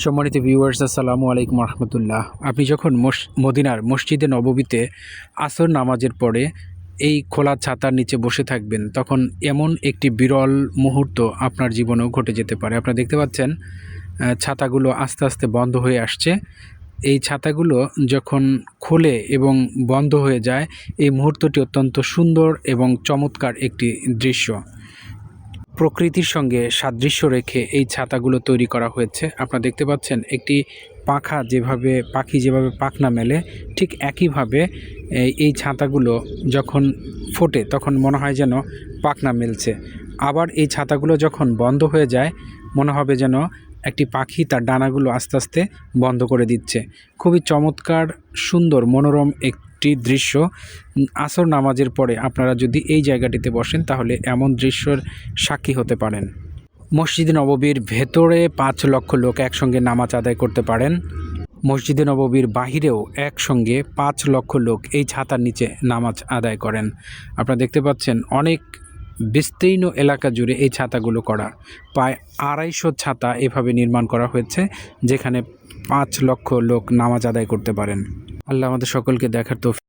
সম্মানিত ভিউয়ার্স, আসসালামু আলাইকুম রহমতুল্লাহ। আপনি যখন মদিনার মসজিদে নববীতে আসর নামাজের পরে এই খোলা ছাতার নিচে বসে থাকবেন, তখন এমন একটি বিরল মুহূর্ত আপনার জীবনেও ঘটে যেতে পারে। আপনারা দেখতে পাচ্ছেন ছাতাগুলো আস্তে আস্তে বন্ধ হয়ে আসছে। এই ছাতাগুলো যখন খোলে এবং বন্ধ হয়ে যায়, এই মুহূর্তটি অত্যন্ত সুন্দর এবং চমৎকার একটি দৃশ্য। প্রকৃতির সঙ্গে সাদৃশ্য রেখে এই ছাতাগুলো তৈরি করা হয়েছে। আপনারা দেখতে পাচ্ছেন একটি পাখি যেভাবে পাখনা মেলে, ঠিক একইভাবে এই ছাতাগুলো যখন ফোটে তখন মনে হয় যেন পাখনা মেলছে। আবার এই ছাতাগুলো যখন বন্ধ হয়ে যায় মনে হবে যেন একটি পাখি তার ডানাগুলো আস্তে আস্তে বন্ধ করে দিচ্ছে। খুবই চমৎকার, সুন্দর, মনোরম একটি দৃশ্য। আসর নামাজের পরে আপনারা যদি এই জায়গাটিতে বসেন তাহলে এমন দৃশ্যের সাক্ষী হতে পারেন। মসজিদে নববীর ভেতরে 5 লক্ষ লোক একসঙ্গে নামাজ আদায় করতে পারেন। মসজিদে নববীর বাহিরেও একসঙ্গে 5 লক্ষ লোক এই ছাতার নিচে নামাজ আদায় করেন। আপনারা দেখতে পাচ্ছেন অনেক বিস্তীর্ণ এলাকা জুড়ে এই ছাতাগুলো করা। প্রায় 250 ছাতা এভাবে নির্মাণ করা হয়েছে, যেখানে 5 লক্ষ লোক নামাজ আদায় করতে পারেন। আল্লাহ আমাদের সকলকে দেখার তৌফিক